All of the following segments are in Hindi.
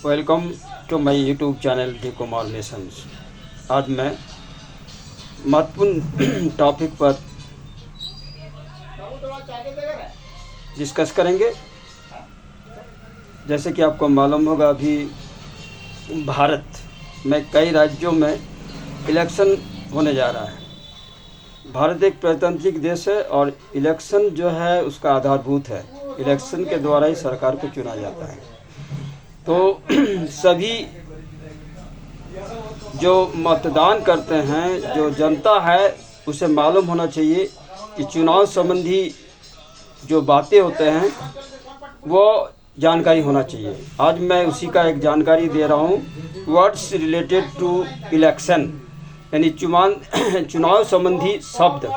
Welcome to my YouTube channel D Kumar nations. आज मैं महत्वपूर्ण टॉपिक पर डिस्कस करेंगे। जैसे कि आपको मालूम होगा, अभी भारत में कई राज्यों में इलेक्शन होने जा रहा है। भारत एक प्रजातांत्रिक देश है और इलेक्शन जो है उसका आधारभूत है। इलेक्शन के द्वारा ही सरकार को चुना जाता है। तो सभी जो मतदान करते हैं, जो जनता है, उसे मालूम होना चाहिए कि चुनाव संबंधी जो बातें होते हैं वो जानकारी होना चाहिए। आज मैं उसी का एक जानकारी दे रहा हूँ। वर्ड्स रिलेटेड टू इलेक्शन, यानी चुनाव संबंधी शब्द,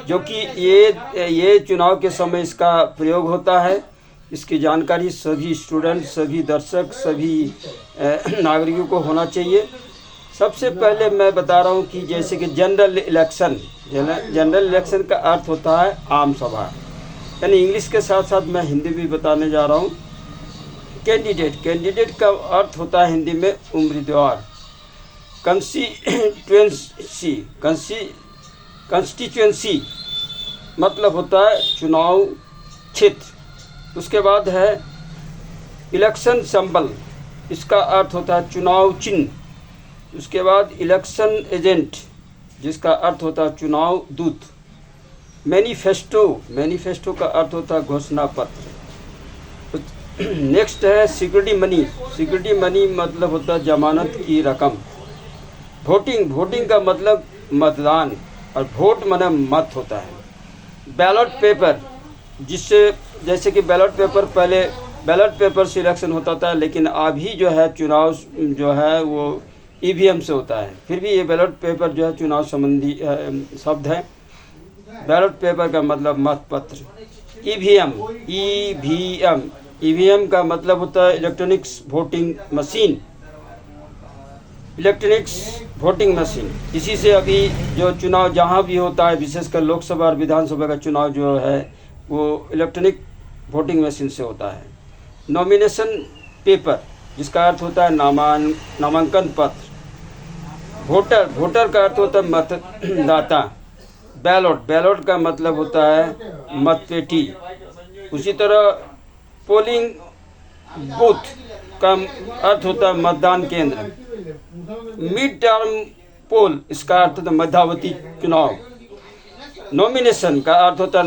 जो कि ये चुनाव के समय इसका प्रयोग होता है। इसकी जानकारी सभी स्टूडेंट, सभी दर्शक, सभी नागरिकों को होना चाहिए। सबसे पहले मैं बता रहा हूँ कि जैसे कि जनरल इलेक्शन का अर्थ होता है आम सभा, यानी इंग्लिश के साथ साथ मैं हिंदी भी बताने जा रहा हूँ। कैंडिडेट का अर्थ होता है हिंदी में उम्मीदवार। कंस्टिट्यूएंसी मतलब होता है चुनाव क्षेत्र। उसके बाद है इलेक्शन सिंबल, इसका अर्थ होता है चुनाव चिन्ह। उसके बाद इलेक्शन एजेंट, जिसका अर्थ होता है चुनाव दूत। मैनिफेस्टो का अर्थ होता है घोषणा पत्र। नेक्स्ट है सिक्योरिटी मनी मतलब होता है जमानत की रकम। वोटिंग का मतलब मतदान, और वोट माने मत होता है। बैलेट पेपर, जैसे कि पहले बैलेट पेपर से इलेक्शन होता था, लेकिन अभी जो है चुनाव जो है वो ईवीएम से होता है। फिर भी ये बैलेट पेपर जो है चुनाव संबंधी शब्द है। बैलेट पेपर का मतलब मतपत्र। ईवीएम का मतलब होता है इलेक्ट्रॉनिक्स वोटिंग मशीन। इसी से अभी जो चुनाव जहाँ भी होता है, विशेषकर लोकसभा और विधानसभा का चुनाव जो है वो इलेक्ट्रॉनिक वोटिंग मशीन से होता है। नॉमिनेशन पेपर, जिसका अर्थ होता है नामांकन पत्र। वोटर का अर्थ होता है मतदाता। बैलेट का मतलब होता है मतपेटी। उसी तरह पोलिंग बूथ का अर्थ होता है मतदान केंद्र। मिड टर्म पोल, इसका अर्थ होता है मध्यावधि चुनाव। नॉमिनेशन का अर्थ होता है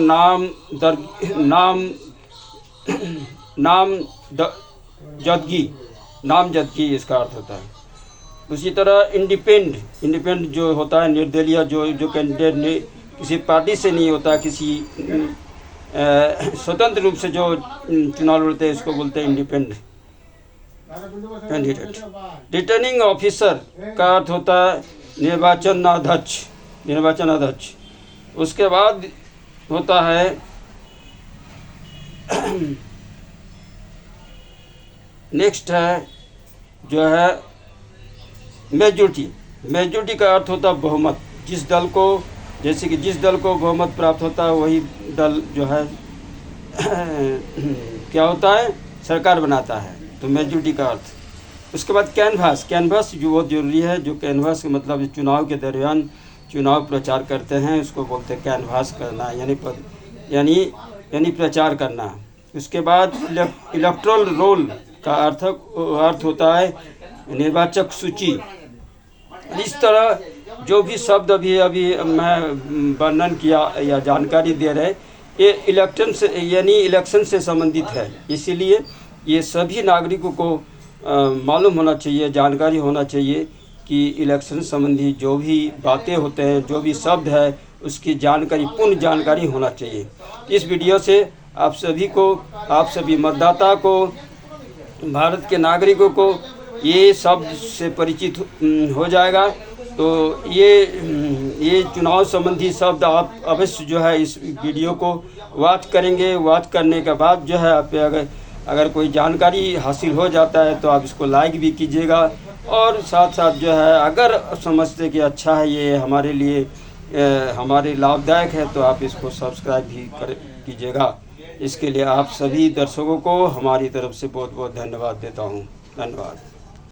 नामजदगी, इसका अर्थ होता है। उसी तरह इंडिपेंडेंट जो होता है निर्दलीय, जो कैंडिडेट किसी पार्टी से नहीं होता, किसी स्वतंत्र रूप से जो चुनाव लड़ते हैं, इसको बोलते हैं इंडिपेंडेंट कैंडिडेट। रिटर्निंग ऑफिसर का अर्थ होता है निर्वाचन अध्यक्ष। उसके बाद होता है नेक्स्ट है जो है मेजॉरिटी का अर्थ होता है बहुमत। जिस दल को बहुमत प्राप्त होता है, वही दल जो है क्या होता है, सरकार बनाता है। तो मेजॉरिटी का अर्थ। उसके बाद कैनवास जो बहुत जरूरी है। जो कैनवास का मतलब चुनाव के दरमियान चुनाव प्रचार करते हैं, उसको बोलते हैं कैनवास करना, यानी प्रचार करना। उसके बाद इलेक्टोरल रोल का अर्थ होता है निर्वाचक सूची। इस तरह जो भी शब्द अभी मैं वर्णन किया या जानकारी दे रहे, ये इलेक्शन से संबंधित है। इसीलिए ये सभी नागरिकों को मालूम होना चाहिए, जानकारी होना चाहिए कि इलेक्शन संबंधी जो भी बातें होते हैं, जो भी शब्द है, उसकी जानकारी, पूर्ण जानकारी होना चाहिए। इस वीडियो से आप सभी मतदाता को, भारत के नागरिकों को ये शब्द से परिचित हो जाएगा। तो ये चुनाव संबंधी शब्द आप अवश्य जो है इस वीडियो को वॉच करेंगे। वॉच करने के बाद जो है आप अगर कोई जानकारी हासिल हो जाता है तो आप इसको लाइक भी कीजिएगा, और साथ साथ जो है अगर समझते कि अच्छा है, ये हमारे लिए हमारे लाभदायक है, तो आप इसको सब्सक्राइब भी कीजिएगा। इसके लिए आप सभी दर्शकों को हमारी तरफ से बहुत बहुत धन्यवाद देता हूँ। धन्यवाद।